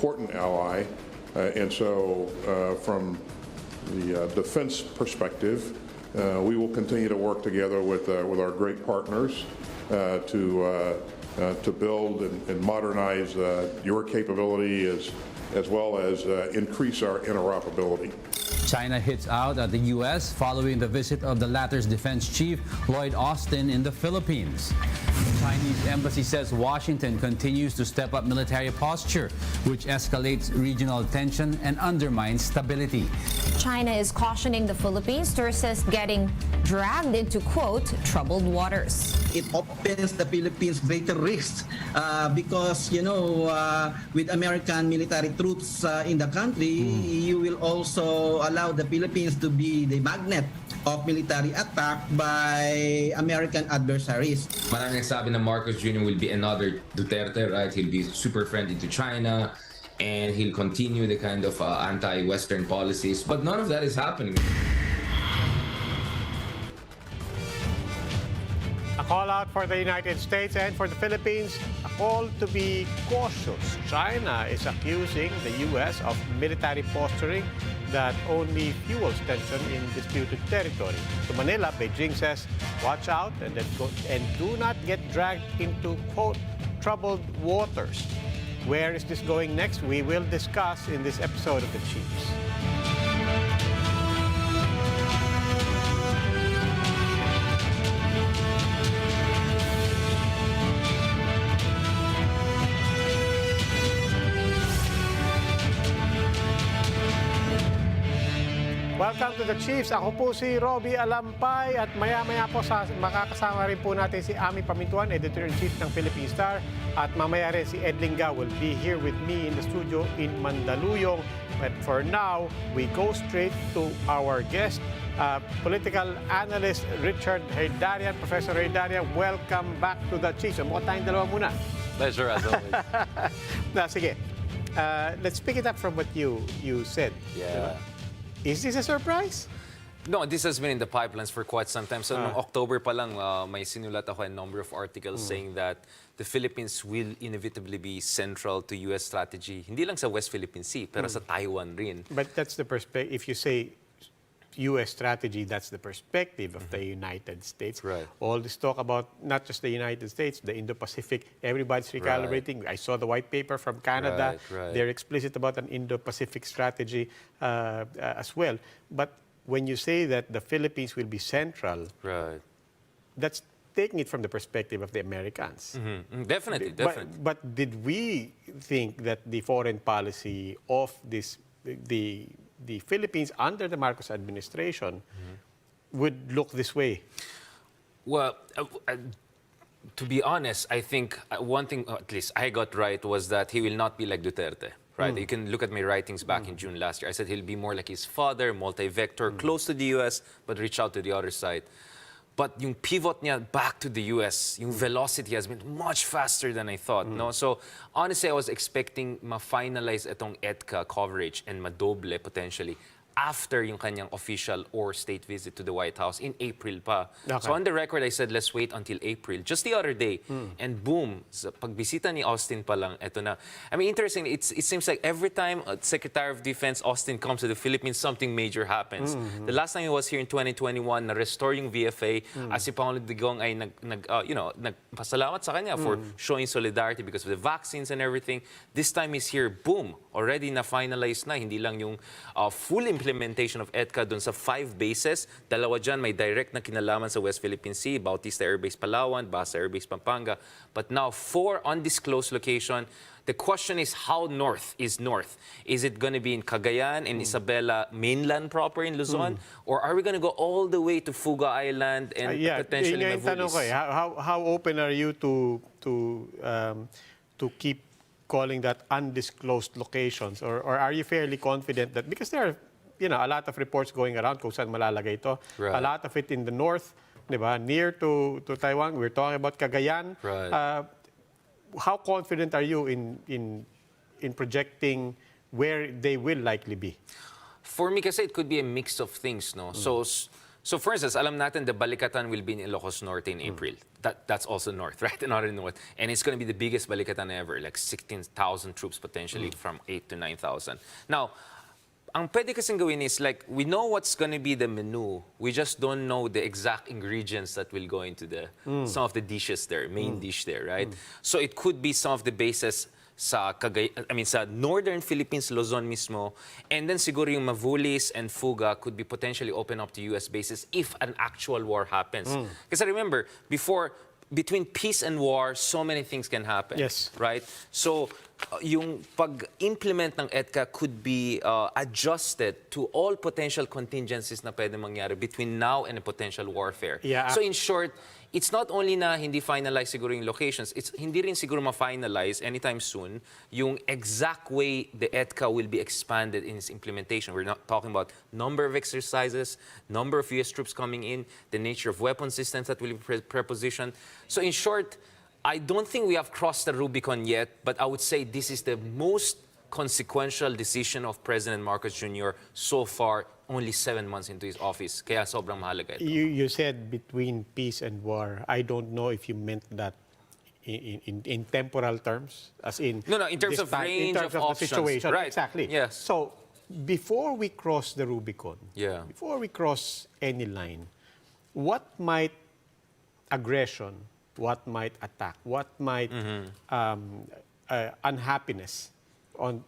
important ally. And so from the defense perspective, we will continue to work together with our great partners to build and modernize your capability as well as increase our interoperability. China hits out at the U.S. following the visit of the latter's defense chief, Lloyd Austin, in the Philippines. The Chinese embassy says Washington continues to step up military posture, which escalates regional tension and undermines stability. China is cautioning the Philippines to resist getting dragged into, quote, troubled waters. It opens the Philippines greater risks because, with American military troops in the country, you will also allow the Philippines to be the magnet of military attack by American adversaries. Maraming nagsabi na Marcos Jr. will be another Duterte, right? He'll be super friendly to China and he'll continue the kind of anti-Western policies, but none of that is happening. A call out for the United States and for the Philippines, a call to be cautious. China is accusing the U.S. of military posturing that only fuels tension in disputed territory. To Manila, Beijing says, watch out and do not get dragged into, quote, troubled waters. Where is this going next? We will discuss in this episode of The Chiefs. Welcome to The Chiefs. Ako po si Robbie Alampay at maya-maya po makakasama rin po natin si Ami Pamintuan, Editor-in-Chief ng Philippine Star, at mamaya rin si Ed Linga will be here with me in the studio in Mandaluyong. But for now, we go straight to our guest, political analyst Richard Herdarian. Professor Herdarian, welcome back to The Chiefs. Mukha tayong dalawa muna. Pleasure as always. Sige, let's pick it up from what you said. Yeah. Is this a surprise? No, this has been in the pipelines for quite some time. So, noong October pa lang, may sinulat ako a number of articles saying that the Philippines will inevitably be central to U.S. strategy. Hindi lang sa West Philippine Sea, pero sa Taiwan rin. But that's the perspective. If you say U.S. strategy, that's the perspective of the United States. Right. All this talk about not just the United States, the Indo-Pacific, everybody's recalibrating. I saw the white paper from Canada. Right. They're explicit about an Indo-Pacific strategy as well. But when you say that the Philippines will be central, Right. that's taking it from the perspective of the Americans. Definitely. But did we think that the foreign policy of the Philippines under the Marcos administration would look this way? Well, to be honest, I think one thing, at least I got right, was that he will not be like Duterte. Right? You can look at my writings back in June last year. I said he'll be more like his father, multi-vector, close to the U.S., but reach out to the other side. But yung pivot niya back to the U.S., yung velocity has been much faster than I thought. No? So honestly, I was expecting ma-finalize itong EDCA coverage and madoble potentially after yung kanyang official or state visit to the White House in April pa. Okay. So on the record, I said, let's wait until April. Just the other day. And boom, sa pagbisita ni Austin pa lang, eto na. I mean, interesting, it seems like every time Secretary of Defense Austin comes to the Philippines, something major happens. The last time he was here in 2021, na-restore yung VFA, as si Pangulo Digong ay nagpasalamat sa kanya for showing solidarity because of the vaccines and everything. This time he's here, boom, already na-finalize na. Hindi lang yung full implementation of EDCA dun sa 5 bases. Dalawa dyan may direct na kinalaman sa West Philippine Sea, Bautista Air Base Palawan, Basa Air Base Pampanga. But now 4 undisclosed location. The question is, how north is north? Is it going to be in Cagayan and Isabela mainland proper in Luzon? Or are we going to go all the way to Fuga Island and potentially yun yung tanong ko eh. How open are you to keep calling that undisclosed locations? Or are you fairly confident that, because there are a lot of reports going around kung saan malalagay ito. Right. A lot of it in the north, near to Taiwan. We're talking about Cagayan. Right. How confident are you in projecting where they will likely be? For me kasi it could be a mix of things, no? So So for instance, alam natin the Balikatan will be in Ilocos Norte in April. That's also north, right? Another north. And it's going to be the biggest Balikatan ever, like 16,000 troops potentially from 8 to 9,000. Now, ang pwede kasing gawin is like, we know what's going to be the menu. We just don't know the exact ingredients that will go into some of the dishes there, main dish there, right? So it could be some of the bases sa sa northern Philippines, Luzon mismo, and then siguro yung Mavulis and Fuga could be potentially open up to US bases if an actual war happens. Because remember, between peace and war, so many things can happen. Yes. Right? So, yung pag-implement ng EDCA could be adjusted to all potential contingencies na pwede mangyari between now and a potential warfare. Yeah. So in short, it's not only na hindi finalize siguro yung locations, it's hindi rin siguro ma-finalize anytime soon yung exact way the EDCA will be expanded in its implementation. We're not talking about number of exercises, number of US troops coming in, the nature of weapon systems that will be prepositioned. So in short, I don't think we have crossed the Rubicon yet, but I would say this is the most consequential decision of President Marcos Jr. so far, only 7 months into his office. Kaya sobrang mahalaga ito. You said between peace and war. I don't know if you meant that in temporal terms, as in No, in terms this of time, range in terms of the options. situation. Right. Exactly. Yes. So before we cross the Rubicon, Yeah. before we cross any line, what might aggression, what might attack, what might unhappiness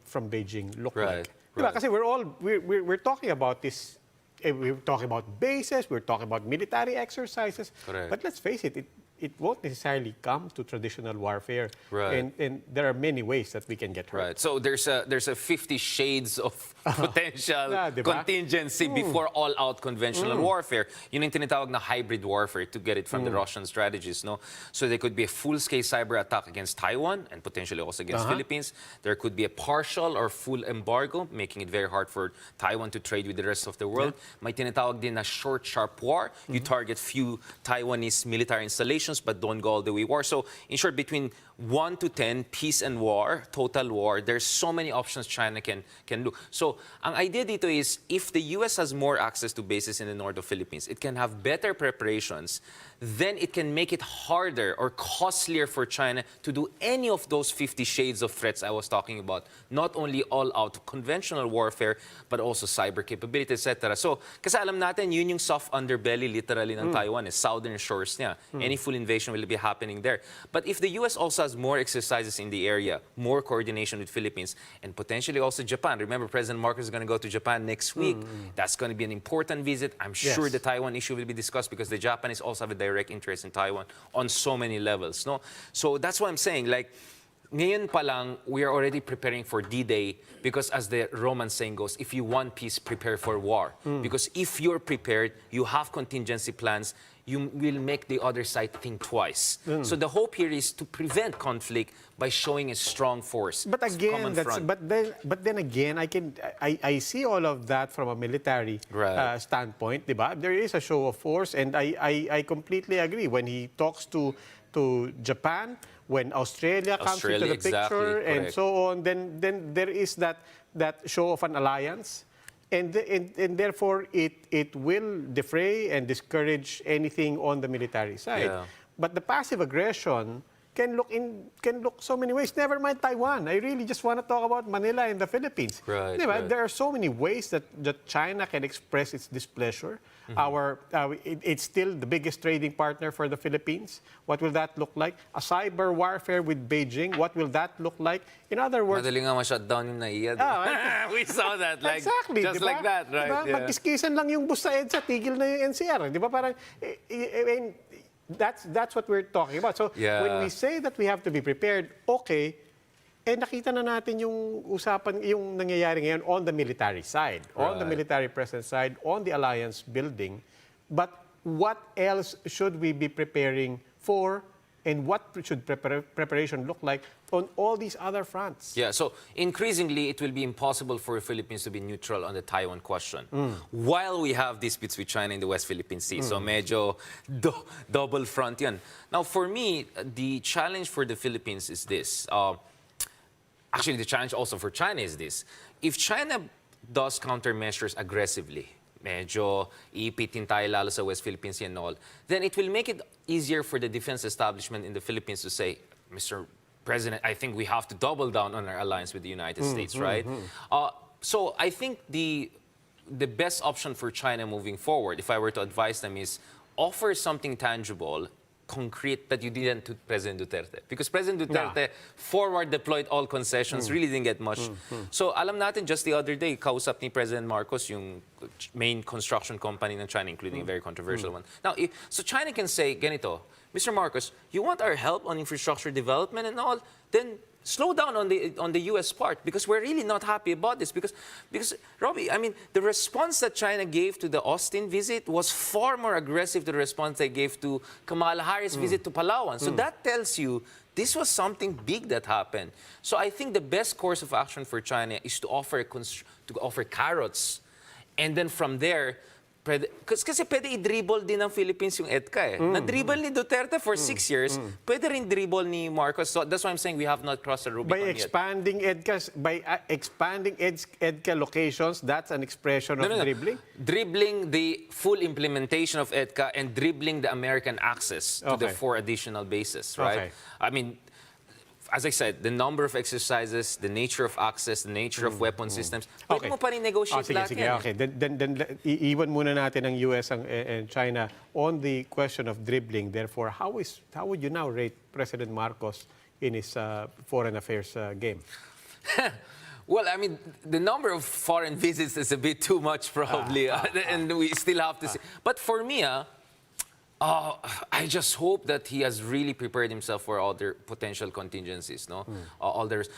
from Beijing look Right, like? Diba? right. Kasi we're talking about this. We're talking about bases. We're talking about military exercises. Correct. But let's face it, it won't necessarily come to traditional warfare. Right. And there are many ways that we can get hurt. Right. So there's a 50 shades of potential diba? contingency before all-out conventional warfare. Yun yung tinatawag na hybrid warfare, to get it from the Russian strategies, no? So there could be a full-scale cyber attack against Taiwan and potentially also against Philippines. There could be a partial or full embargo, making it very hard for Taiwan to trade with the rest of the world. May tinatawag din na short, sharp war. You target few Taiwanese military installations but don't go all the way war. So in short, between 1 to 10, peace and war, total war, there's so many options China can do. So ang idea dito is, if the US has more access to bases in the north of Philippines, it can have better preparations, then it can make it harder or costlier for China to do any of those 50 shades of threats I was talking about. Not only all-out conventional warfare, but also cyber capability, etc. So, kasi alam natin, yun yung soft underbelly literally ng Taiwan, is southern shores niya. Any full invasion will be happening there. But if the US also has more exercises in the area, more coordination with Philippines, and potentially also Japan. Remember, President Marcos is going to go to Japan next week. That's going to be an important visit. I'm sure the Taiwan issue will be discussed because the Japanese also have a direct interest in Taiwan on so many levels. No, so that's what I'm saying. Like, ngayon pa lang, we are already preparing for D-Day because, as the Roman saying goes, if you want peace, prepare for war. Because if you're prepared, you have contingency plans, you will make the other side think twice. So the hope here is to prevent conflict by showing a strong force. But again, common that's, front. but then again, I see all of that from a military Right. standpoint, diba? There is a show of force, and I completely agree. When he talks to Japan, when Australia comes into the Australia, exactly, picture, and correct. so on, then there is that show of an alliance. And therefore, it will defray and discourage anything on the military side. Yeah. But the passive aggression can look so many ways. Never mind Taiwan. I really just want to talk about Manila and the Philippines. Right, Diba? right. There are so many ways that China can express its displeasure. It's still the biggest trading partner for the Philippines. What will that look like? A cyber warfare with Beijing. What will that look like? In other words, Madali nga ma-shutdown yung NAIA. I We saw that, like, exactly, just diba? like that, right? Diba? Yeah. Magkiskisan lang yung bus sa EDSA, tigil na yung NCR. Di ba? Parang, that's what we're talking about. So, Yeah. when we say that we have to be prepared, okay, nakita na natin yung usapan, yung nangyayari ngayon on the military side, on the Right. military presence side, on the alliance building. But what else should we be preparing for, and what should preparation look like on all these other fronts? Yeah, so increasingly, it will be impossible for the Philippines to be neutral on the Taiwan question while we have disputes with China in the West Philippine Sea. So medyo double front yan. Now, for me, the challenge for the Philippines is this. Actually, the challenge also for China is this. If China does countermeasures aggressively, medyo iipitin tayo lalo sa West Philippines Sea and all, then it will make it easier for the defense establishment in the Philippines to say, Mr. President, I think we have to double down on our alliance with the United States, right? So I think the best option for China moving forward, if I were to advise them, is offer something tangible, concrete, that you didn't to President Duterte. Because President Duterte forward deployed all concessions, really didn't get much. So alam natin, just the other day, kausap ni President Marcos yung main construction company ng China, including a very controversial one. Now, so China can say, ganito, Mr. Marcos, you want our help on infrastructure development and all, then slow down on the U.S. part, because we're really not happy about this. Because Robbie, I mean, the response that China gave to the Austin visit was far more aggressive to the response they gave to Kamala Harris' visit to Palawan. So that tells you this was something big that happened. So I think the best course of action for China is to offer carrots, and then from there, kasi pwede i-dribble din ng Philippines yung EDCA eh. Na-dribble ni Duterte for 6 years, pwede rin dribble ni Marcos. So that's why I'm saying we have not crossed the Rubicon yet. By expanding EDCA locations, that's an expression of dribbling? Dribbling the full implementation of EDCA and dribbling the American access to the 4 additional bases, right? I mean, as I said, the number of exercises, the nature of access, the nature of weapon systems, pwede mo pa rin negotiate lahat yan. Okay. Then iiwan muna natin ang US and China on the question of dribbling. Therefore, how would you now rate President Marcos in his foreign affairs game? Well, I mean, the number of foreign visits is a bit too much, probably, and we still have to see. But for me, I just hope that he has really prepared himself for all their potential contingencies, no? All there's,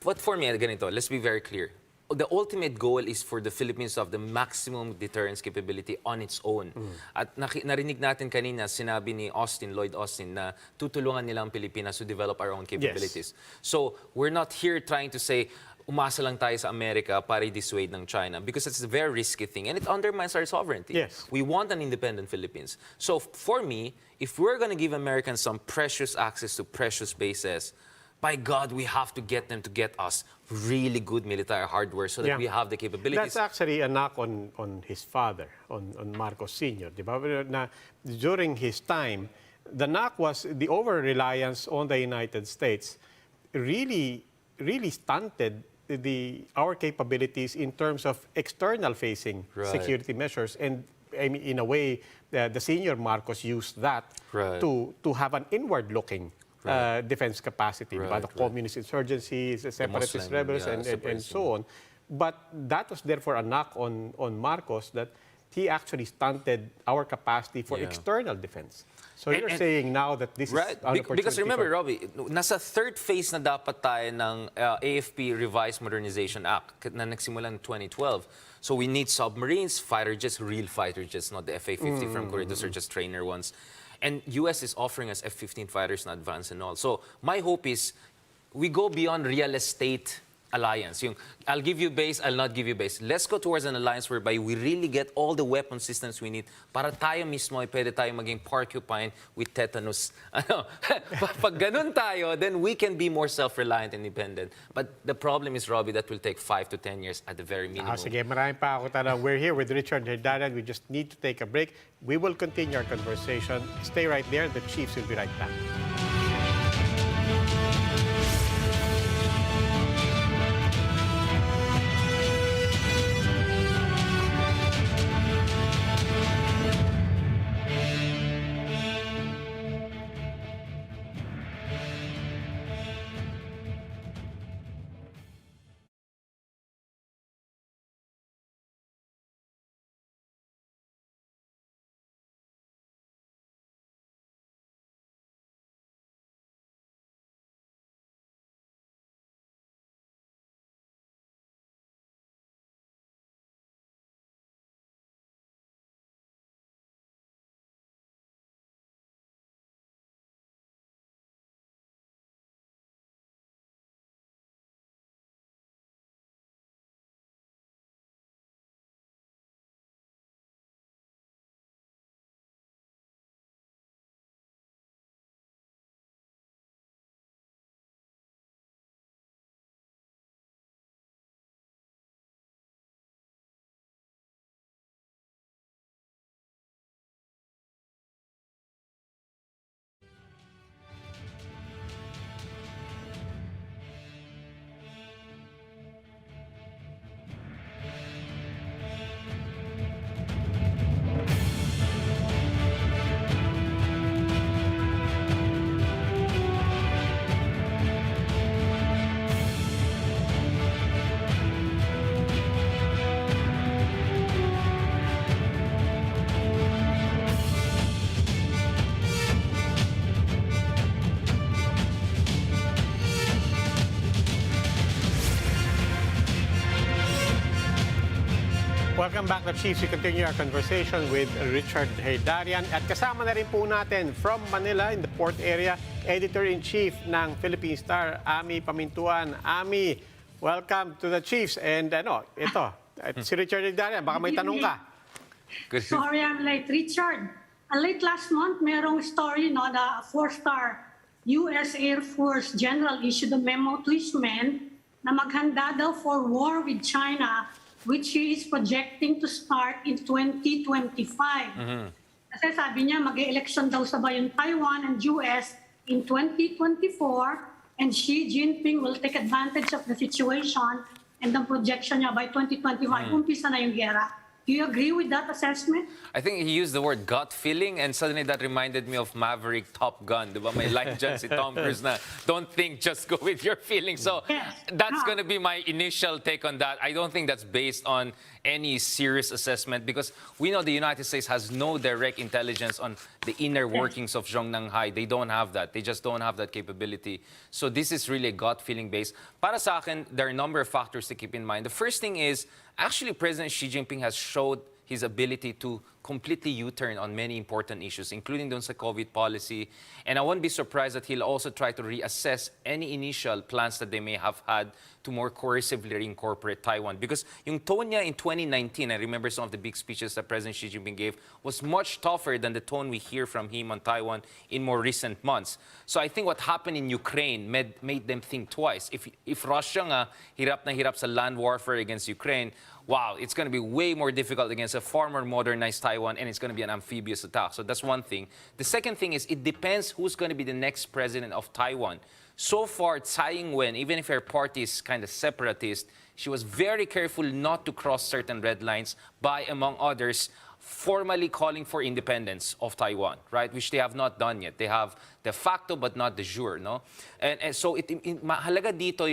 but for me, ganito, let's be very clear. The ultimate goal is for the Philippines to have the maximum deterrence capability on its own. At narinig natin kanina, sinabi ni Lloyd Austin, na tutulungan nila ang Pilipinas to develop our own capabilities. Yes. So we're not here trying to say, umasa lang tayo sa Amerika para i-dissuade ng China, because it's a very risky thing and it undermines our sovereignty. Yes. We want an independent Philippines. So for me, if we're going to give Americans some precious access to precious bases, by God, we have to get them to get us really good military hardware so that we have the capabilities. That's actually a knock on his father, on Marcos Sr. Diba? Na during his time, the knock was the over-reliance on the United States really stunted our capabilities in terms of external-facing security measures. And I mean, in a way, the senior Marcos used that to have an inward-looking defense capacity, the communist insurgencies, the separatist rebels, and so on. But that was therefore a knock on Marcos, that he actually stunted our capacity for external defense. So you're saying now that this is an opportunity. Because remember, Robbie, nasa third phase na dapat tayo ng AFP Revised Modernization Act na nagsimula in 2012. So we need submarines, fighter jets, real fighter jets, not the FA-50 from Korea. Those are just trainer ones. And US is offering us F-15 fighters in advance and all. So my hope is we go beyond real estate alliance. Yung, I'll give you base, I'll not give you base. Let's go towards an alliance whereby we really get all the weapon systems we need para tayo mismo ay pwede tayo maging porcupine with tetanus. Ano? Pag ganun tayo, then we can be more self-reliant and independent. But the problem is, Robbie, that will take 5 to 10 years at the very minimum. Sige, marami pa ako tanong. We're here with Richard Herdanan. We just need to take a break. We will continue our conversation. Stay right there. The Chiefs will be right back. Welcome back to Chiefs. We continue our conversation with Richard Heydarian. At kasama na rin po natin from Manila in the port area, Editor-in-Chief ng Philippine Star, Ami Pamintuan. Ami, welcome to the Chiefs. And ito, si Richard Heydarian, baka may tanong ka. Good. Sorry, I'm late. Richard, late last month, merong story, no, na a 4-star U.S. Air Force general issued a memo to his men na maghanda daw for war with China, which he is projecting to start in 2025. Kasi sabi niya, mag-election daw sabay yung Taiwan and US in 2024, and Xi Jinping will take advantage of the situation, and the projection niya by 2025, umpisa na yung gera. Do you agree with that assessment? I think he used the word gut feeling, and suddenly that reminded me of Maverick Top Gun. Diba? May line dyan si Tom Cruise na, don't think, just go with your feelings. So Yes. that's going to be my initial take on that. I don't think that's based on any serious assessment, because we know the United States has no direct intelligence on the inner workings of Zhongnanhai. They don't have that. They just don't have that capability. So this is really a gut feeling based. Para sa akin, there are a number of factors to keep in mind. The first thing is, actually, President Xi Jinping has showed his ability to completely U-turn on many important issues, including dun sa COVID policy. And I won't be surprised that he'll also try to reassess any initial plans that they may have had to more coercively reincorporate Taiwan. Because yung tone niya in 2019, I remember some of the big speeches that President Xi Jinping gave, was much tougher than the tone we hear from him on Taiwan in more recent months. So I think what happened in Ukraine made them think twice. If Russia nga hirap na hirap sa land warfare against Ukraine, wow, it's going to be way more difficult against a far more modernized Taiwan, and it's going to be an amphibious attack. So that's one thing. The second thing is, it depends who's going to be the next president of Taiwan. So far, Tsai Ing-wen, even if her party is kind of separatist, she was very careful not to cross certain red lines by, among others, formally calling for independence of Taiwan, right? Which they have not done yet. They have de facto but not de jure, no? And so mahalaga dito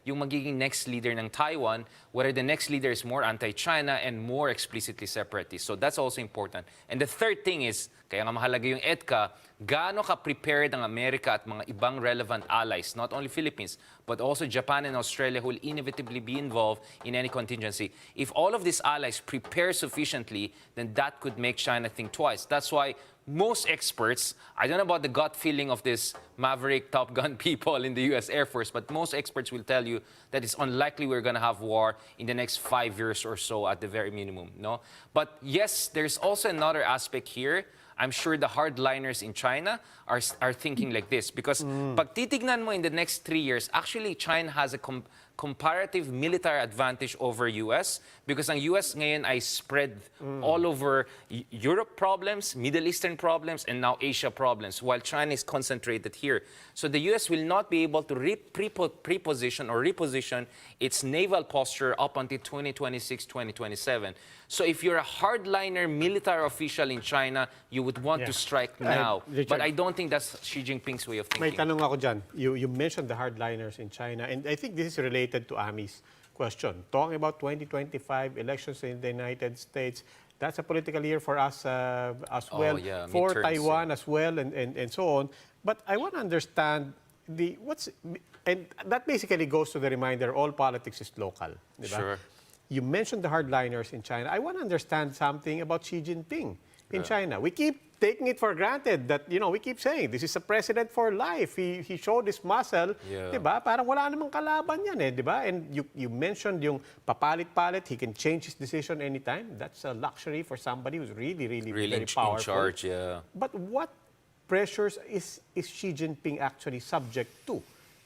yung magiging next leader ng Taiwan, whether the next leader is more anti-China and more explicitly separatist. So that's also important. And the third thing is, kaya nga mahalaga yung EDCA, gaano ka-prepared ang Amerika at mga ibang relevant allies, not only Philippines, but also Japan and Australia, who will inevitably be involved in any contingency. If all of these allies prepare sufficiently, then that could make China think twice. That's why most experts, I don't know about the gut feeling of this Maverick Top Gun people in the U.S. Air Force, but most experts will tell you that it's unlikely we're going to have war in the next 5 years or so at the very minimum, no? But yes, there's also another aspect here. I'm sure the hardliners in China are thinking like this, because pag titignan mo in the next 3 years, actually China has a comparative military advantage over US, because ang US ngayon ay spread all over Europe problems, Middle Eastern problems, and now Asia problems, while China is concentrated here. So the US will not be able to reposition its naval posture up until 2026, 2027. So if you're a hardliner military official in China, you would want to strike now. Richard, but I don't think that's Xi Jinping's way of thinking. May tanong ako dyan. You mentioned the hardliners in China, and I think this is related to Ami's question. Talking about 2025 elections in the United States, that's a political year for us as well, yeah, for midterms, Taiwan as well, and so on. But I want to understand and that basically goes to the reminder, all politics is local. Diba? Sure. You mentioned the hardliners in China. I want to understand something about Xi Jinping in China. We keep taking it for granted that, we keep saying, this is a president for life. He showed his muscle, diba? Parang wala namang kalaban yan diba? And you mentioned yung papalit-palit, he can change his decision anytime. That's a luxury for somebody who's really very powerful. In charge, yeah. But what pressures is Xi Jinping actually subject to?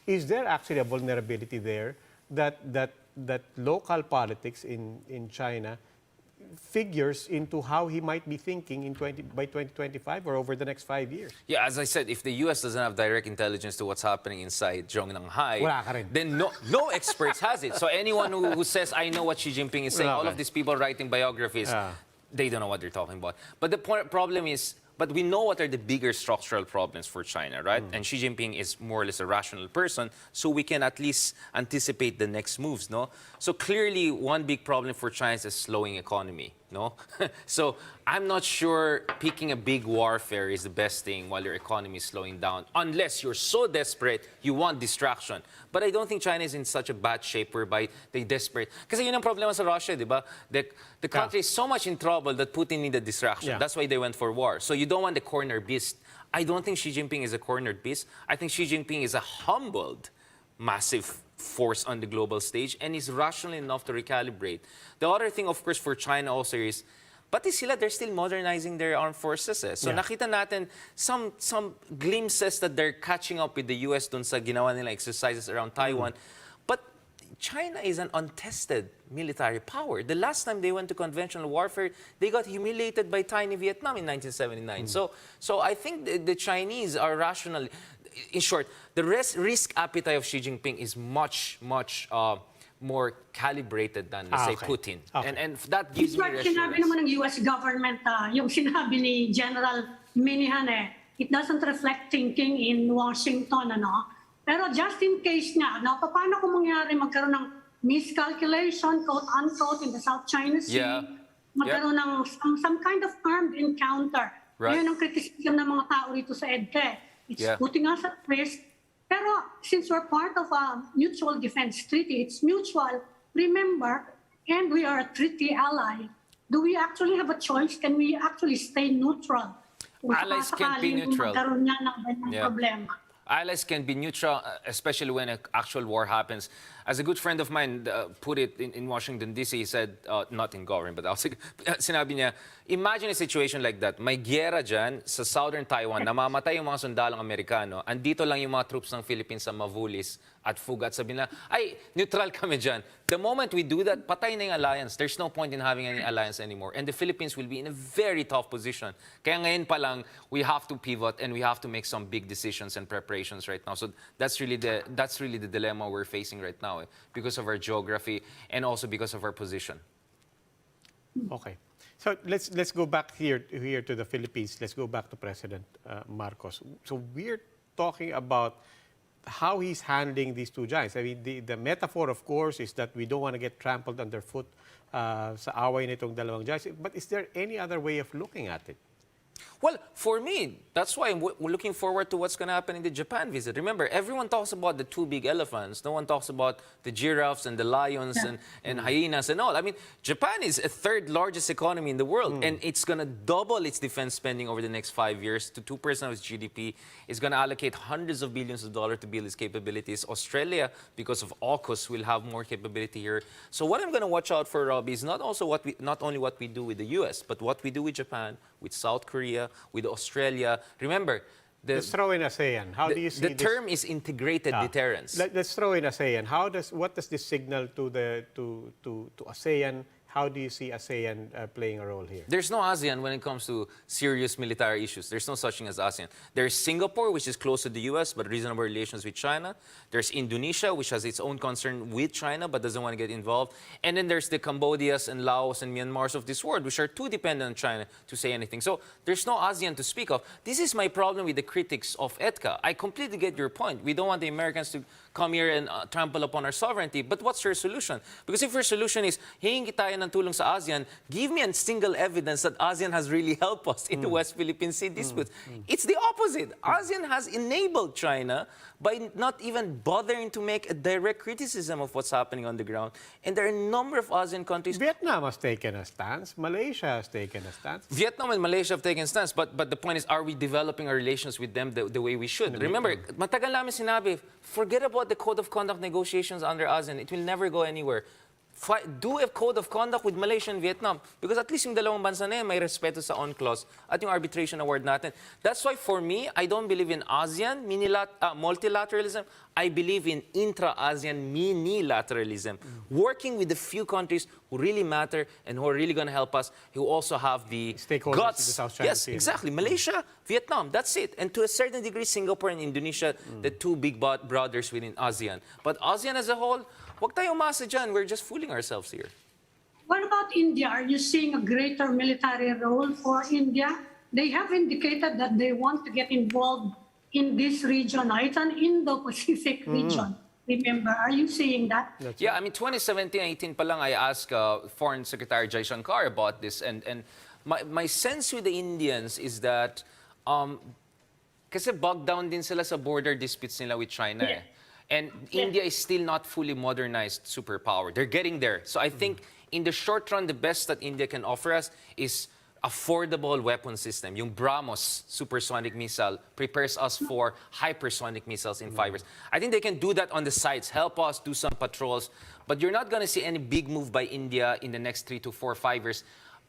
Is there actually a vulnerability there that local politics in China figures into how he might be thinking by 2025 or over the next 5 years? Yeah, as I said, if the U.S. doesn't have direct intelligence to what's happening inside Zhongnanhai, Wala ka rin. then no experts has it. So anyone who says, I know what Xi Jinping is saying, Wala all ka. of these people writing biographies, they don't know what they're talking about. But the problem is, but we know what are the bigger structural problems for China, right? And Xi Jinping is more or less a rational person, so we can at least anticipate the next moves, no? So clearly, one big problem for China is a slowing economy. no? So I'm not sure picking a big warfare is the best thing while your economy is slowing down, unless you're so desperate you want distraction. But I don't think China is in such a bad shape whereby they desperate. Kasi yun ang problema sa Russia, di ba? The country is so much in trouble that Putin needed distraction. Yeah. That's why they went for war. So you don't want the corner beast. I don't think Xi Jinping is a cornered beast. I think Xi Jinping is a humbled, massive force on the global stage and is rational enough to recalibrate. The other thing, of course, for China also is, pati sila, they're still modernizing their armed forces. Eh. So nakita natin some glimpses that they're catching up with the US dun sa ginawa nila exercises around Taiwan. But China is an untested military power. The last time they went to conventional warfare, they got humiliated by tiny Vietnam in 1979. So I think the Chinese are rational. In short, the risk appetite of Xi Jinping is much more calibrated than, let's say, Putin. Okay. And that gives me Sinabi naman ng US government, yung sinabi ni General Minihan, it doesn't reflect thinking in Washington, ano? Pero just in case nga, paano kung mangyari magkaroon ng miscalculation, quote-unquote, in the South China Sea, magkaroon ng some kind of armed encounter. Right. Ngayon ang criticism ng mga tao rito sa EDCA. It's putting us at risk. Pero since we're part of a mutual defense treaty, it's mutual, remember, and we are a treaty ally, do we actually have a choice? Can we actually stay neutral? Kung Allies can't be neutral. Magkaroon nga ng ganyang problema. Allies can be neutral, especially when an actual war happens. As a good friend of mine put it in Washington, D.C., he said, not in government, but sinabi niya, imagine a situation like that. May gyera dyan sa southern Taiwan, namamatay yung mga sundalong Amerikano, andito lang yung mga troops ng Philippines sa Mavulis at Fugat. Sabi na, ay, neutral kami dyan. The moment we do that, patay na yung alliance. There's no point in having any alliance anymore. And the Philippines will be in a very tough position. Kaya ngayon pa lang, we have to pivot and we have to make some big decisions and preparations right now. So that's really the dilemma we're facing right now, because of our geography and also because of our position. Okay. So let's go back here to the Philippines. Let's go back to President Marcos. So we're talking about how he's handling these two giants. I mean, the metaphor, of course, is that we don't want to get trampled underfoot sa away nitong dalawang giants. But is there any other way of looking at it? Well, for me, that's why we're looking forward to what's going to happen in the Japan visit. Remember, everyone talks about the two big elephants. No one talks about the giraffes and the lions and hyenas and all. I mean, Japan is a third largest economy in the world, and it's going to double its defense spending over the next 5 years to 2% of its GDP. It's going to allocate hundreds of billions of dollars to build its capabilities. Australia, because of AUKUS, will have more capability here. So what I'm going to watch out for, Robbie, is not only what we do with the U.S., but what we do with Japan, with South Korea, with Australia. Remember, let's throw in ASEAN. How do you see the term is integrated deterrence. Let's throw in ASEAN. What does this signal to ASEAN? How do you see ASEAN playing a role here? There's no ASEAN when it comes to serious military issues. There's no such thing as ASEAN. There's Singapore, which is close to the US, but reasonable relations with China. There's Indonesia, which has its own concern with China, but doesn't want to get involved. And then there's the Cambodias and Laos and Myanmars of this world, which are too dependent on China to say anything. So there's no ASEAN to speak of. This is my problem with the critics of EDCA. I completely get your point. We don't want the Americans to come here and trample upon our sovereignty. But what's your solution? Because if your solution is, hihingi tayo ng tulong sa ASEAN, give me a single evidence that ASEAN has really helped us in the West Philippine Sea dispute. It's the opposite. ASEAN has enabled China by not even bothering to make a direct criticism of what's happening on the ground. And there are a number of ASEAN countries. Vietnam has taken a stance. Malaysia has taken a stance. Vietnam and Malaysia have taken a stance. But the point is, are we developing our relations with them the way we should? Remember, matagal namin sinabi, forget about the code of conduct negotiations under ASEAN. It will never go anywhere. Do a code of conduct with Malaysia and Vietnam, because at least yung dalawang bansa na yan may respeto sa UNCLOS at yung arbitration award natin. That's why for me, I don't believe in ASEAN multilateralism. I believe in intra-ASEAN minilateralism, working with the few countries who really matter and who are really going to help us, who also have the stakeholders guts. In the South China Yes, Sea. exactly. Malaysia, Vietnam, that's it. And to a certain degree, Singapore and Indonesia, the two big brothers within ASEAN. But ASEAN as a whole, wag tayo umasa dyan. We're just fooling ourselves here. What about India? Are you seeing a greater military role for India? They have indicated that they want to get involved in this region. It's an Indo-Pacific region. Remember, are you saying that? Yeah, I mean, 2017-18 pa lang, I asked Foreign Secretary Jai Shankar about this. And my sense with the Indians is that kasi bogged down din sila sa border disputes nila with China. Yeah. And India is still not fully modernized superpower. They're getting there. So I think in the short run, the best that India can offer us is affordable weapon system. Yung BrahMos supersonic missile prepares us for hypersonic missiles in 5 years. I think they can do that on the sides, help us do some patrols. But you're not going to see any big move by India in the next 3 to 4, 5 years.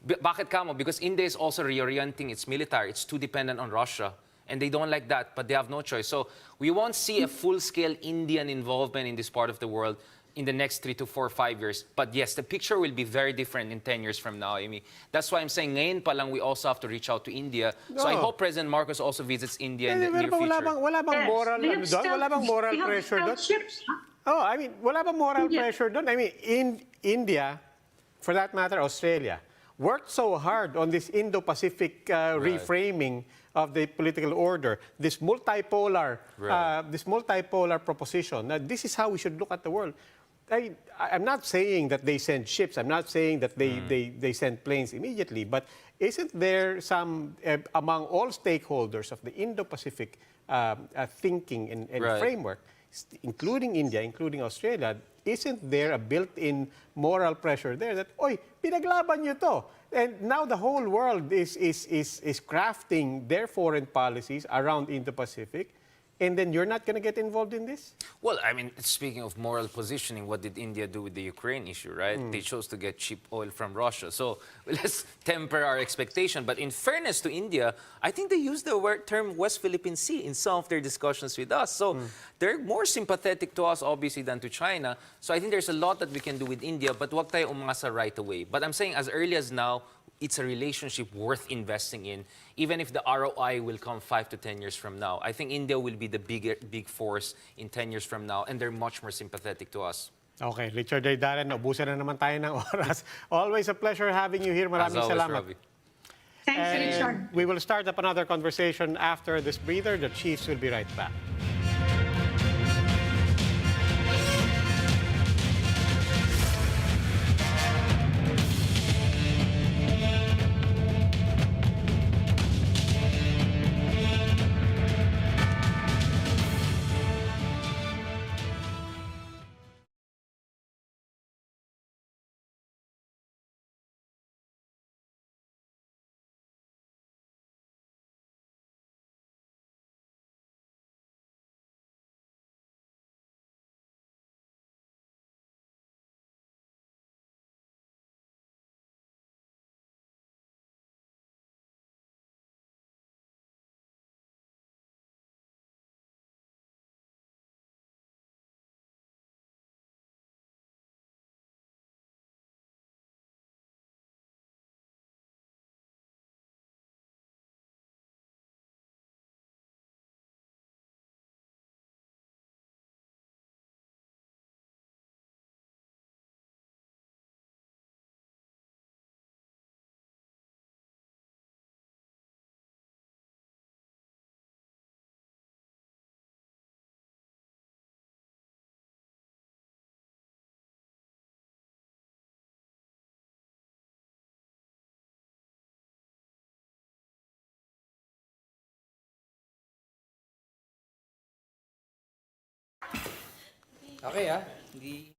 Bakit kamo? Because India is also reorienting its military. It's too dependent on Russia. And they don't like that, but they have no choice. So we won't see a full-scale Indian involvement in this part of the world in the next 3 to 4, 5 years. But yes, the picture will be very different in 10 years from now, Amy. That's why I'm saying ngayon pa lang we also have to reach out to India. So I hope President Marcos also visits India in the near future. Wala bang moral, They have doon? Wala bang moral they have pressure doon? stealth ships, huh? Oh, I mean, wala bang moral Yeah. pressure doon? I mean, in India, for that matter, Australia, worked so hard on this Indo-Pacific reframing of the political order, this multipolar proposition. Now, this is how we should look at the world. I'm not saying that they send ships. I'm not saying that they send planes immediately. But isn't there some, among all stakeholders of the Indo-Pacific thinking and framework, including India, including Australia, isn't there a built-in moral pressure there that, oy, pinaglaban nyo to? And now the whole world is crafting their foreign policies around Indo-Pacific, and then you're not going to get involved in this? Well, I mean, speaking of moral positioning, what did India do with the Ukraine issue, right? They chose to get cheap oil from Russia. So let's temper our expectation. But in fairness to India, I think they used the term West Philippine Sea in some of their discussions with us. So they're more sympathetic to us, obviously, than to China. So I think there's a lot that we can do with India, but wag tayo umasa right away. But I'm saying as early as now, it's a relationship worth investing in, even if the ROI will come 5 to 10 years from now. I think India will be the big force in 10 years from now, and they're much more sympathetic to us. Okay, Richard J. Darren, naubusan na naman tayo ng oras. Always a pleasure having you here. Maraming As always, salamat. Ravi. Thanks, Richard. We will start up another conversation after this breather. The Chiefs will be right back. Okay hindi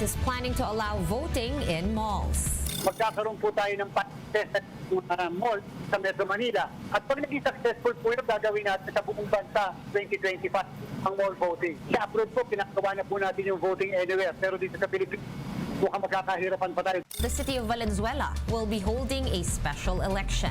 is planning to allow voting in malls. Magkakaroon po tayo ng test at mall sa Metro Manila. At pag naging successful po yun, gagawin natin sa buong bansa 2025 ang mall voting. Sa abroad po, pinagawa na po natin yung voting anywhere. Pero dito sa Pilipinas, mukhang magkakahirapan pa tayo. The city of Valenzuela will be holding a special election.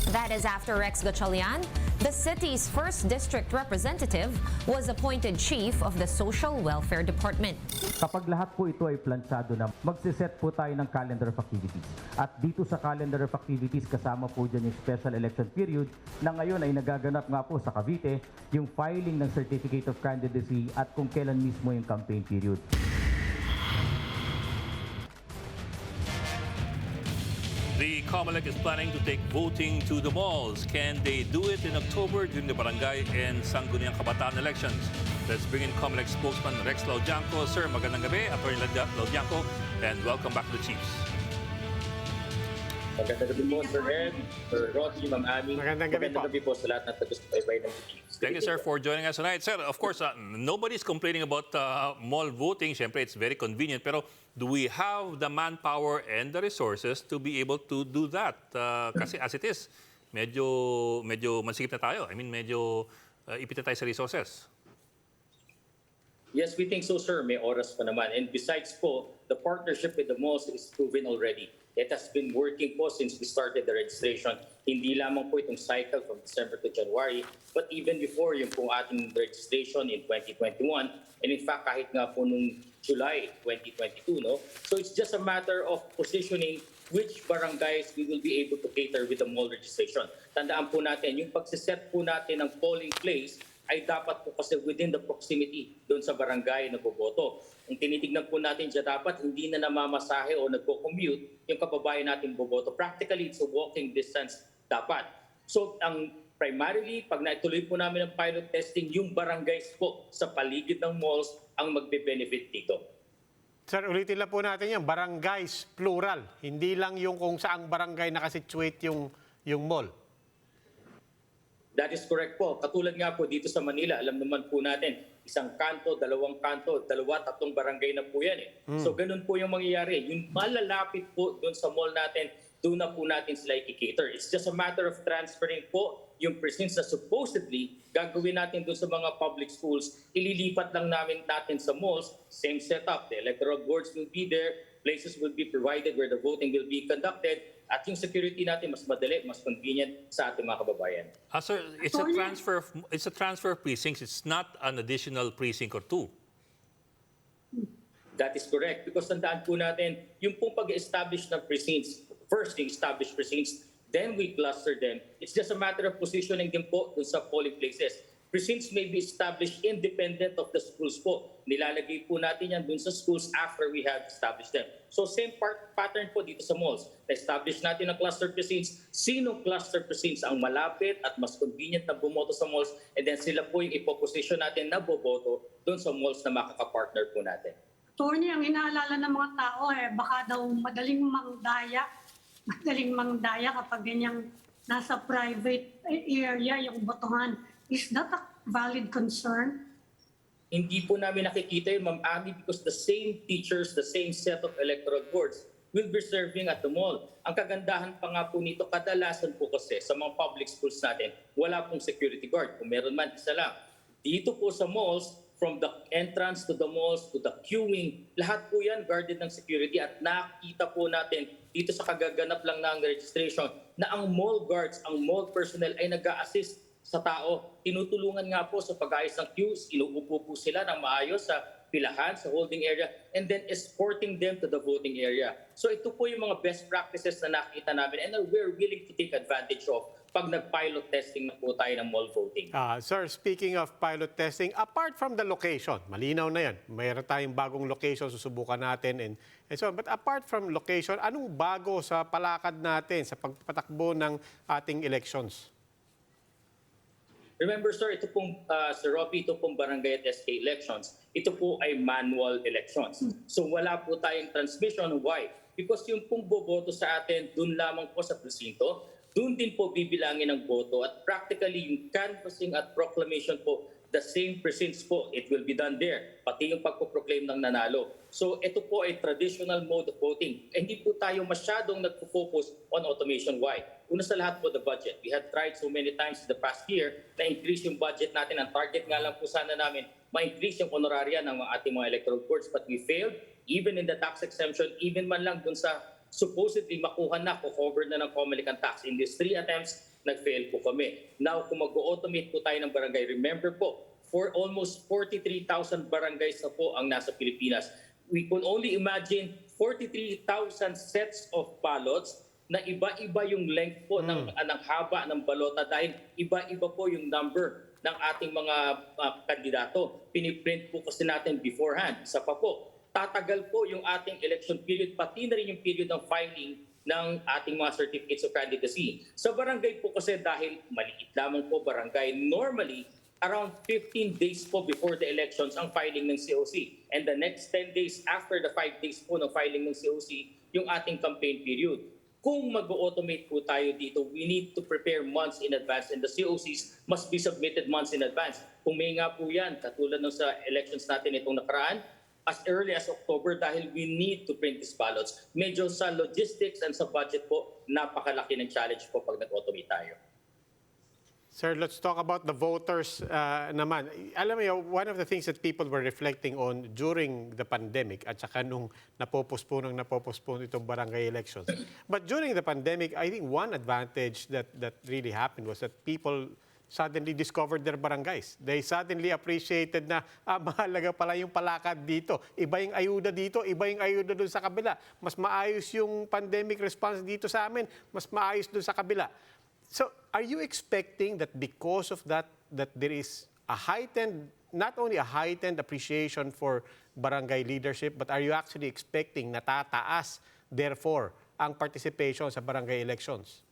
That is after Rex Gatchalian, the city's first district representative, was appointed chief of the Social Welfare Department. Kapag lahat po ito ay planchado na, magsiset po tayo ng calendar of activities. At dito sa calendar of activities, kasama po dyan yung special election period na ngayon ay nagaganap nga po sa Cavite, yung filing ng Certificate of Candidacy at kung kailan mismo yung campaign period. The COMELEC is planning to take voting to the malls. Can they do it in October during the barangay and Sangguniang Kabataan elections? Let's bring in COMELEC spokesman Rex Laudianco. Sir, magandang gabi, Attorney Laudianco, and welcome back to the Chiefs. Magandang gabi po, Sir Ed, Sir Rocky, Ma'am Ami. Magandang gabi po sa lahat ng taga-subaybay ng Chiefs. Thank you, sir, for joining us tonight. Sir, of course, nobody's complaining about mall voting. Siyempre, it's very convenient. Pero do we have the manpower and the resources to be able to do that? Kasi as it is, medyo masikip na tayo. I mean, medyo ipit na tayo sa resources. Yes, we think so, sir. May oras pa naman. And besides po, the partnership with the malls is proven already. It has been working po since we started the registration. Hindi lamang po itong cycle from December to January, but even before yung po ating registration in 2021, and in fact, kahit nga po nung July 2022, no? So it's just a matter of positioning which barangays we will be able to cater with the mall registration. Tandaan po natin, yung pagsiset po natin ng polling place ay dapat po kasi within the proximity doon sa barangay na boboto. Ang tinitignan po natin dyan, dapat hindi na namamasahe o nagko-commute yung kababayan natin boboto. Practically, it's a walking distance dapat. So, ang primarily, pag naituloy po namin ang pilot testing, yung barangays po sa paligid ng malls ang magbe-benefit dito. Sir, ulitin lang po natin yan, barangays, plural. Hindi lang yung kung saang barangay nakasituate yung mall. That is correct po. Katulad nga po dito sa Manila, alam naman po natin, isang kanto, dalawang kanto, dalawa, tatlong barangay na po yan eh. So ganun po yung mangyayari. Yung malalapit po doon sa mall natin, doon na po natin sila i-cater. It's just a matter of transferring po yung precincts na supposedly gagawin natin doon sa mga public schools, ililipat lang natin sa malls, same setup. The electoral boards will be there, places will be provided where the voting will be conducted, at yung security natin mas madali, mas convenient sa ating mga kababayan. Sir, it's a transfer of precincts. It's not an additional precinct or two. That is correct. Because tandaan po natin, yung pong pag-establish ng precincts, first yung established precincts, then we cluster them. It's just a matter of positioning them po dun sa polling places. Precincts may be established independent of the schools po. Nilalagay po natin yan dun sa schools after we have established them. So same pattern po dito sa malls. Na-establish natin ang cluster precincts. Sinong cluster precincts ang malapit at mas convenient na bumoto sa malls, and then sila po yung ipoposition natin na boboto dun sa malls na makakapartner po natin. Attorney, ang inaalala ng mga tao, baka daw madaling mangdaya kapag ganyang nasa private area yung botohan. Is that a valid concern? Hindi po namin nakikita yun, Ma'am Abby, because the same teachers, the same set of electoral boards will be serving at the mall. Ang kagandahan pa nga po nito, kadalasan po kasi sa mga public schools natin, wala pong security guard. Kung meron man, isa lang. Dito po sa malls, from the entrance to the malls to the queuing, lahat po yan guarded ng security, at nakita po natin dito sa kagaganap lang ng registration na ang mall guards, ang mall personnel ay nag-a-assist sa tao. Tinutulungan nga po sa pag-ayos ng queues, inuupo po sila ng maayos sa pilahan, sa holding area, and then escorting them to the voting area. So ito po yung mga best practices na nakita namin and we're willing to take advantage of pag nag-pilot testing na po tayo ng mall voting. Sir, speaking of pilot testing, apart from the location, malinaw na yan, mayroon tayong bagong location, susubukan natin and so on. But apart from location, anong bago sa palakad natin sa pagpatakbo ng ating elections? Remember, sir, ito pong, Sir Robbie, ito pong barangay at SK elections, ito po ay manual elections. So wala po tayong transmission. Why? Because yung pong boboto sa atin, dun lamang po sa presinto, dun din po bibilangin ang boto, at practically yung canvassing at proclamation po, the same precincts po, it will be done there. But pati yung pagpo-proclaim ng nanalo. So ito po ay traditional mode of voting. Hindi po tayo masyadong nagpo-focus on automation. Why? Una sa lahat po, the budget. We have tried so many times in the past year na increase yung budget natin. Ang target nga lang po sana namin, ma-increase yung honoraria ng ating mga electoral boards, but we failed. Even in the tax exemption, even man lang dun sa supposedly makuha na, cover na ng COMELEC ang tax. In these 3 attempts, nag-fail po kami. Now, kung mag-automate po tayo ng barangay, remember po, for almost 43,000 barangays na po ang nasa Pilipinas. We could only imagine 43,000 sets of ballots na iba-iba yung length po ng haba ng balota dahil iba-iba po yung number ng ating mga kandidato. Piniprint po kasi natin beforehand. Isa pa po, tatagal po yung ating election period, pati na rin yung period ng filing ng ating mga certificates of candidacy. Sa barangay po kasi dahil maliit lamang po barangay, normally around 15 days po before the elections ang filing ng COC. And the next 10 days after the 5 days po ng filing ng COC, yung ating campaign period. Kung mag-automate po tayo dito, we need to prepare months in advance and the COCs must be submitted months in advance. Kung may nga po yan, katulad ng sa elections natin itong nakaraan, as early as October dahil we need to print these ballots. Medyo sa logistics and sa budget po, napakalaki ng challenge po pag nag-automate tayo. Sir, let's talk about the voters naman. Alam mo, one of the things that people were reflecting on during the pandemic at saka nung napopospone itong barangay elections. But during the pandemic, I think one advantage that really happened was that people suddenly discovered their barangays. They suddenly appreciated na mahalaga pala yung palakad dito. Iba yung ayuda dito, iba yung ayuda doon sa kabila. Mas maayos yung pandemic response dito sa amin, mas maayos doon sa kabila. So, are you expecting that because of that there is a heightened, not only a heightened appreciation for barangay leadership, but are you actually expecting na tataas, therefore, ang participation sa barangay elections?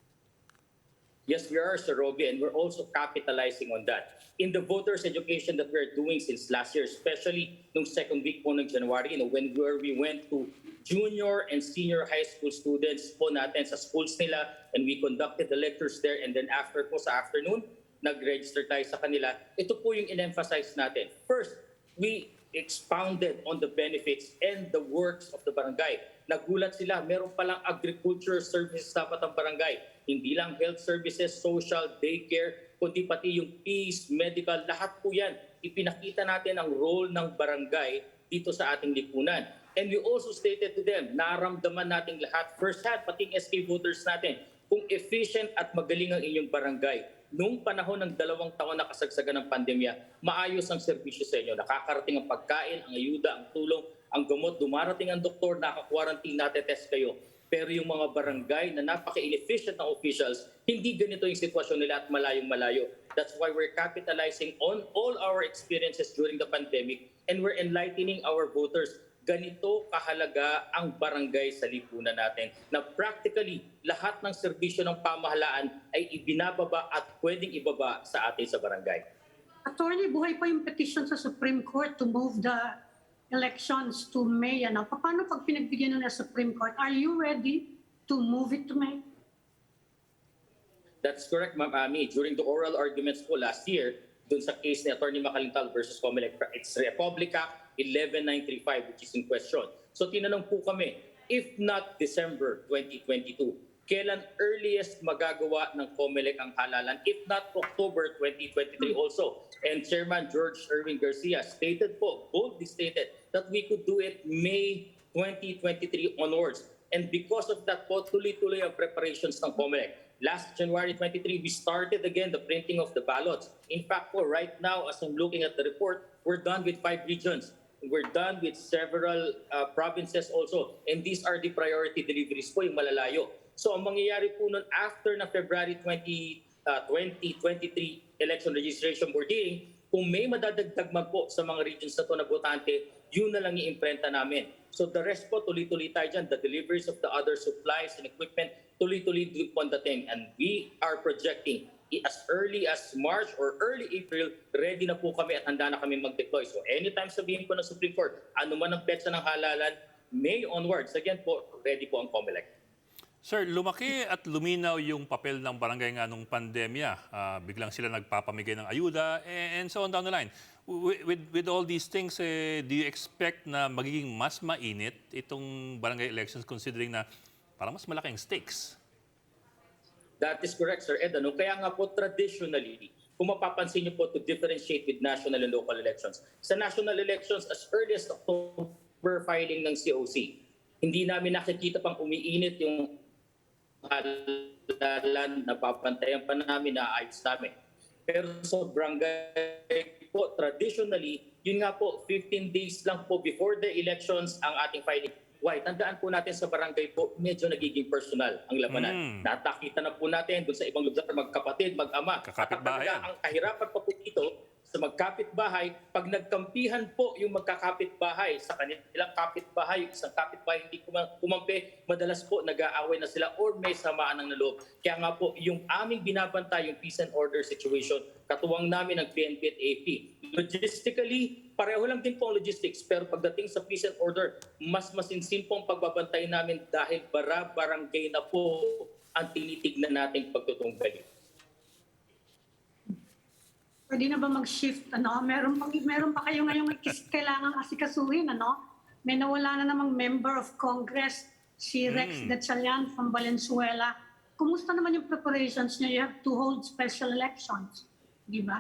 Yes, we are, Sir Roby, and we're also capitalizing on that. In the voters' education that we're doing since last year, especially nung second week po ng January, where we went to junior and senior high school students po natin sa schools nila, and we conducted the lectures there, and then after po sa afternoon, nag-register tayo sa kanila. Ito po yung in-emphasize natin. First, we expounded on the benefits and the works of the barangay. Nagulat sila, meron palang agriculture services dapat ang barangay. Hindi lang health services, social, daycare, kundi pati yung peace, medical, lahat po yan. Ipinakita natin ang role ng barangay dito sa ating lipunan. And we also stated to them, naramdaman natin lahat, first-hand, pati SK voters natin, kung efficient at magaling ang inyong barangay. Noong panahon ng 2 taon na kasagsagan ng pandemya, maayos ang serbisyo sa inyo. Nakakarating ang pagkain, ang ayuda, ang tulong, ang gamot, dumarating ang doktor, naka-quarantine, natetest kayo. Pero yung mga barangay na napaka-inefficient ng officials, hindi ganito yung sitwasyon nila at malayong-malayo. That's why we're capitalizing on all our experiences during the pandemic and we're enlightening our voters. Ganito kahalaga ang barangay sa lipunan natin na practically lahat ng serbisyo ng pamahalaan ay ibinababa at pwedeng ibaba sa atin sa barangay. Attorney, buhay pa yung petition sa Supreme Court to move the elections to May. Paano pag pinagbigyan ng Supreme Court? Are you ready to move it to May? That's correct, Ma'am Ami. During the oral arguments po last year, dun sa case ni Attorney Macalintal versus COMELEC, it's Republic Act 11935 which is in question. So tinanong po kami, if not December 2022, kailan earliest magagawa ng COMELEC ang halalan? If not October 2023 also. And Chairman George Erwin Garcia stated po, boldly stated, that we could do it May 2023 onwards. And because of that po, tuloy-tuloy ang preparations ng COMELEC. Last January 23, we started again the printing of the ballots. In fact po, right now, as I'm looking at the report, we're done with 5 regions. We're done with several provinces also. And these are the priority deliveries po, yung malalayo. So ang mangyayari po nun after na February 2023 election registration board hearing, kung may madadagdag man po sa mga regions na to na botante, yun na lang i-imprenta namin. So the rest po, tuloy-tuloy tayo dyan. The deliveries of the other supplies and equipment, tuloy-tuloy po ang dating. And we are projecting as early as March or early April, ready na po kami at handa na kami mag-deploy. So anytime sabihin po ng Supreme Court, ano man ang petsa ng halalan, May onwards, again po, ready po ang COMELEC. Sir, lumaki at luminaw yung papel ng barangay nga nung pandemya. Biglang sila nagpapamigay ng ayuda and so on down the line. With all these things, do you expect na magiging mas mainit itong barangay elections considering na parang mas malaking stakes? That is correct, Sir Ed. Kaya nga po traditionally, kung mapapansin niyo po to differentiate with national and local elections. Sa national elections, as early as October filing ng COC, hindi namin nakikita pang umiinit yung halalan, napapantayan pa namin, naayos namin. Pero sa barangay po, traditionally, yun nga po, 15 days lang po before the elections ang ating filing. Why? Tandaan po natin sa barangay po, medyo nagiging personal ang labanan. Natakita na po natin doon sa ibang lugar, magkapatid, mag-ama. At ang kahirapan pa po dito, sa magkapitbahay, pag nagkampihan po yung magkakapitbahay sa kanilang kapitbahay, yung isang kapitbahay hindi kumampi, madalas po nag-aaway na sila or may samaan ng loob. Kaya nga po, yung aming binabantay, yung peace and order situation, katuwang namin ng PNP at AP. Logistically, pareho lang din po ang logistics, pero pagdating sa peace and order, mas masinsin po ang pagbabantay namin dahil barangay na po ang tinitignan nating pagtutunggali. Pwede na ba mag-shift? Meron pa kayo ngayong kailangang asikasuhin, May nawala na namang member of Congress, si Rex Gatchalian from Valenzuela. Kumusta naman yung preparations niyo? You have to hold special elections, di ba?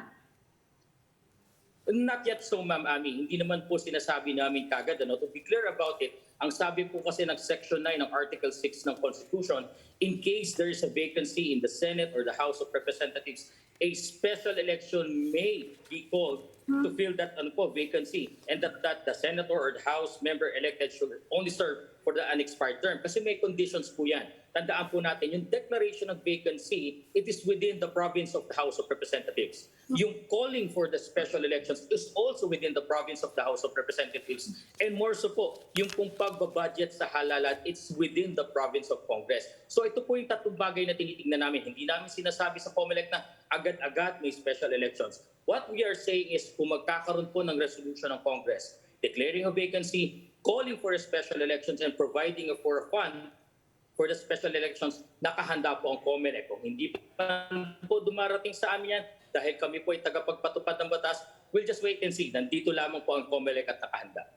Not yet so, Ma'am Ami. Hindi naman po sinasabi namin kagad. To be clear about it, ang sabi po kasi ng Section 9 ng Article 6 ng Constitution, in case there is a vacancy in the Senate or the House of Representatives, a special election may be called to fill that vacancy, and that the senator or the House member elected should only serve for the unexpired term. Kasi may conditions po yan. Tandaan po natin, yung declaration of vacancy, it is within the province of the House of Representatives. Yung calling for the special elections is also within the province of the House of Representatives. And more so po, yung kung pagbabudget sa halalan, it's within the province of Congress. So ito po yung tatlong bagay na tinitingnan namin. Hindi namin sinasabi sa COMELEC na agad-agad may special elections. What we are saying is kung magkakaroon po ng resolution ng Congress, declaring a vacancy, calling for a special elections, and providing for a fund for the special elections, nakahanda po ang COMELEC. Kung hindi pa po dumarating sa amin yan, dahil kami po ay tagapagpatupad ng batas, we'll just wait and see. Nandito lamang po ang COMELEC at nakahanda.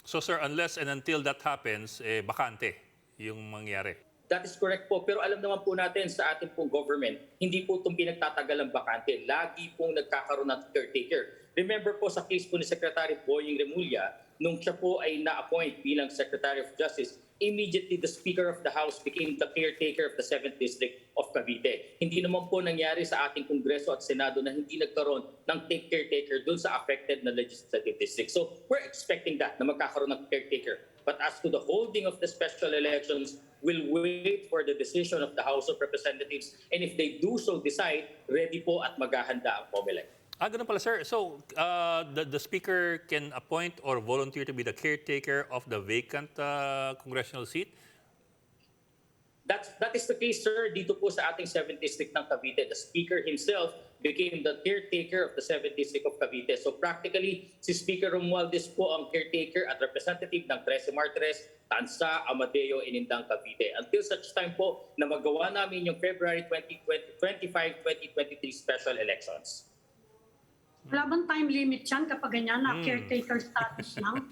So sir, unless and until that happens, bakante yung mangyari. That is correct po. Pero alam naman po natin sa ating pong government, hindi po itong pinagtatagal ang bakante. Lagi pong nagkakaroon ng caretaker. Remember po sa case po ni Secretary Boying Remulla, nung siya po ay na-appoint bilang Secretary of Justice, immediately the Speaker of the House became the caretaker of the 7th District of Cavite. Hindi naman po nangyari sa ating Kongreso at Senado na hindi nagkaroon ng caretaker dun sa affected na legislative district. So we're expecting that, na magkakaroon ng caretaker. But as to the holding of the special elections, we'll wait for the decision of the House of Representatives. And if they do so decide, ready po at maghahanda ang COMELEC. Ganun pala, sir. So, the Speaker can appoint or volunteer to be the caretaker of the vacant congressional seat? That is the case, sir, dito po sa ating 7th District ng Cavite. The Speaker himself became the caretaker of the 7th District of Cavite. So practically, si Speaker Romualdez po ang caretaker at representative ng 13 Martires, Tansa, Amadeo, Inindang, Cavite. Until such time po na magawa namin yung February 25-2023 special elections. Wala bang time limit yan kapag ganyan na caretaker status lang?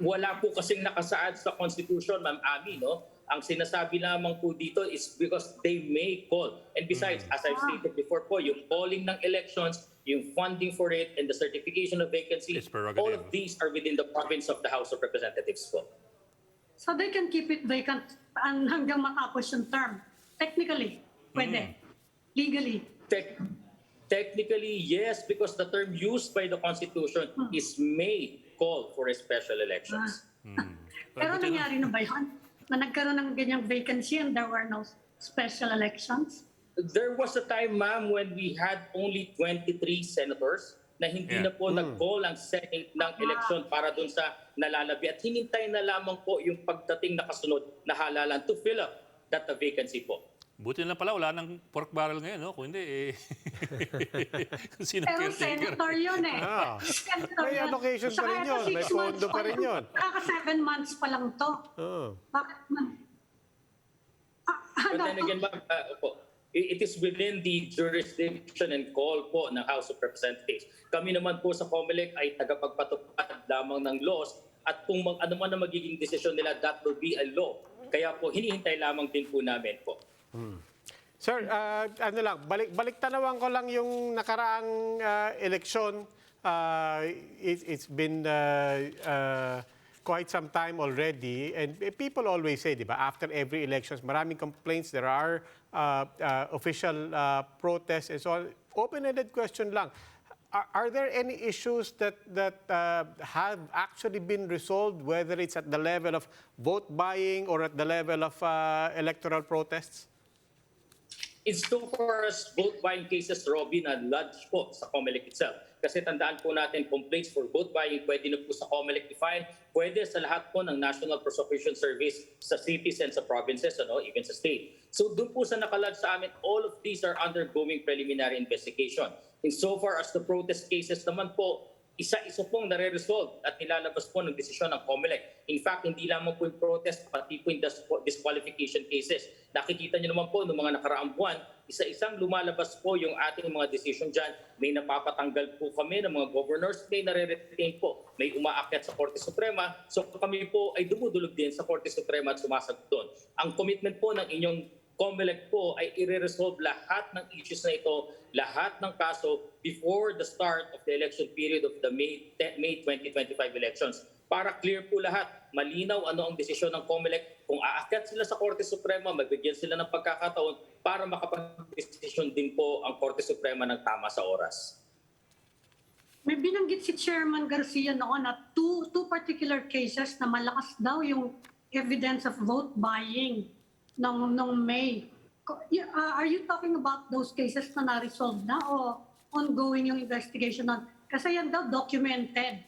Wala po kasing nakasaad sa Constitution, Ma'am Ami, no? Ang sinasabi lamang po dito is because they may call. And besides, as I've stated before po, yung calling ng elections, yung funding for it, and the certification of vacancy, all of these are within the province of the House of Representatives po. So they can keep it vacant hanggang matapos yung term. Technically, pwede. Legally. Technically, yes, because the term used by the Constitution is may call for a special elections. Pero nangyari na ba yun? Na nagkaroon ng ganyang vacancy and there were no special elections? There was a time, ma'am, when we had only 23 senators na hindi na po nag-call ang Senate ng eleksyon para dun sa nalalabi. At hinintay na lamang po yung pagdating na kasunod na halalan to fill up that vacancy po. Buti na pala, wala nang pork barrel ngayon, no? Kung hindi, kung sino pero senator yun eh. May allocation pa rin yun. May pondo pa rin yun. Kaka 7 months pa lang to. Bakit man? But then again, ma'am, opo, it is within the jurisdiction and call po ng House of Representatives. Kami naman po sa COMELEC ay tagapagpatupad lamang ng laws at kung ano man ang magiging desisyon nila, that will be a law. Kaya po, hinihintay lamang din po namin po. Sir, ano lang, balik tanawan ko lang yung nakaraang eleksyon. It's been quite some time already, and people always say, di ba, after every elections, maraming complaints, there are official protests and so on. Open-ended question lang. Are there any issues that have actually been resolved, whether it's at the level of vote buying or at the level of electoral protests? It's so far as vote buying cases, Robin, na lodge po sa COMELEC itself. Kasi tandaan po natin, complaints for vote buying pwede na po sa COMELEC i-file, pwede sa lahat po ng National Prosecution Service sa cities and sa provinces, even sa state. So doon po sa nakalodge sa amin, all of these are undergoing preliminary investigation. In so far as the protest cases naman po, isa-isa pong nare-resolve at nilalabas po ng desisyon ng COMELEC. In fact, hindi lamang po yung protest, pati po yung disqualification cases. Nakikita niyo naman po noong mga nakaraang buwan, isa-isang lumalabas po yung ating mga decision dyan. May napapatanggal po kami ng mga governors, may nare-retain po, may umaakyat sa Korte Suprema. So kami po ay dumudulog din sa Korte Suprema at sumasagot doon. Ang commitment po ng inyong COMELEC po ay i-resolve lahat ng issues na ito, lahat ng kaso before the start of the election period of the May 2025 elections. Para clear po lahat, malinaw ano ang desisyon ng COMELEC. Kung aakyat sila sa Korte Suprema, magbigyan sila ng pagkakataon para makapag-desisyon din po ang Korte Suprema ng tama sa oras. May binanggit si Chairman Garcia noon na two particular cases na malakas daw yung evidence of vote buying nung May. Are you talking about those cases na na-resolve na o ongoing yung investigation nun? Kasi yan daw documented.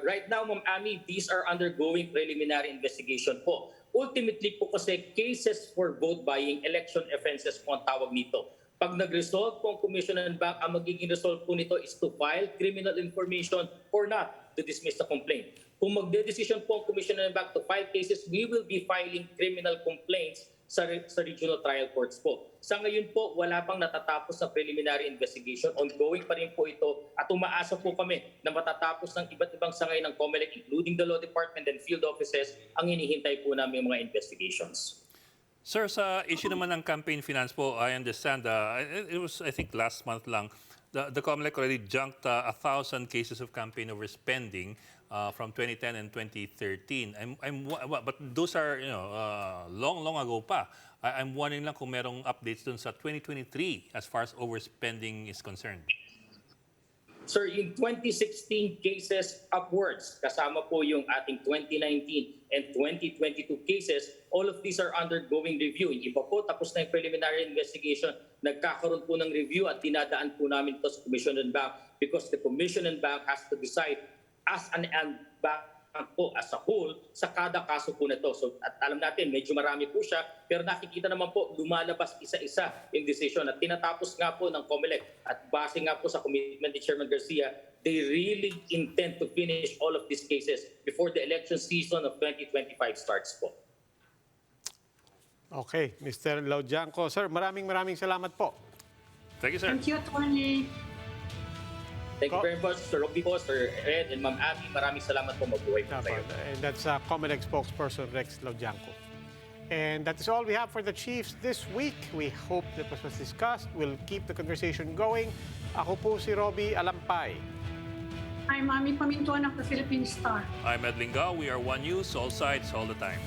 Right now, Ma'am Ami, these are undergoing preliminary investigation po. Ultimately po kasi cases for vote buying, election offenses po ang tawag nito. Pag nag-resolve po ang Commission and Bank, ang magiging resolve po nito is to file criminal information or not to dismiss the complaint. Kung magde-decision po ang Commission and Bank to file cases, we will be filing criminal complaints sa regional trial courts po. Sa ngayon po, wala pang natatapos na preliminary investigation. Ongoing pa rin po ito at umaasa po kami na matatapos ng iba't ibang sangay ng COMELEC, including the Law Department and field offices, ang hinihintay po namin mga investigations. Sir, sa issue naman ng campaign finance po, I understand, it was, I think, last month lang, the COMELEC already junked 1,000 cases of campaign overspending from 2010 and 2013. But those are, long ago pa. I'm wondering lang kung merong updates dun sa 2023 as far as overspending is concerned. Sir, in 2016 cases upwards, kasama po yung ating 2019 and 2022 cases, all of these are undergoing review. Yung iba po, tapos na yung preliminary investigation, nagkakaroon po ng review at dinadaan po namin ito sa Commission and Bank because the Commission and Bank has to decide as an bank po as a whole sa kada kaso po nito. So at alam natin, medyo marami po siya, pero nakikita naman po lumalabas isa-isa yung decision at tinatapos nga po ng COMELEC at base nga po sa commitment ni Chairman Garcia, they really intend to finish all of these cases before the election season of 2025 starts po. Okay, Mr. Laudianco. Sir, maraming salamat po. Thank you, sir. Thank you, Attorney. Thank you very much, Sir Robbie po, Sir Ed, and Ma'am Abby. Maraming salamat po. Mabuhay po tayo. And that's COMELEC spokesperson Rex Laudianco. And that is all we have for the Chiefs this week. We hope that what was discussed will keep the conversation going. Ako po si Robbie Alampay. I'm Mami Pamintuan of the Philippine Star. I'm Ed Lingao. We are One News, all sides, all the time.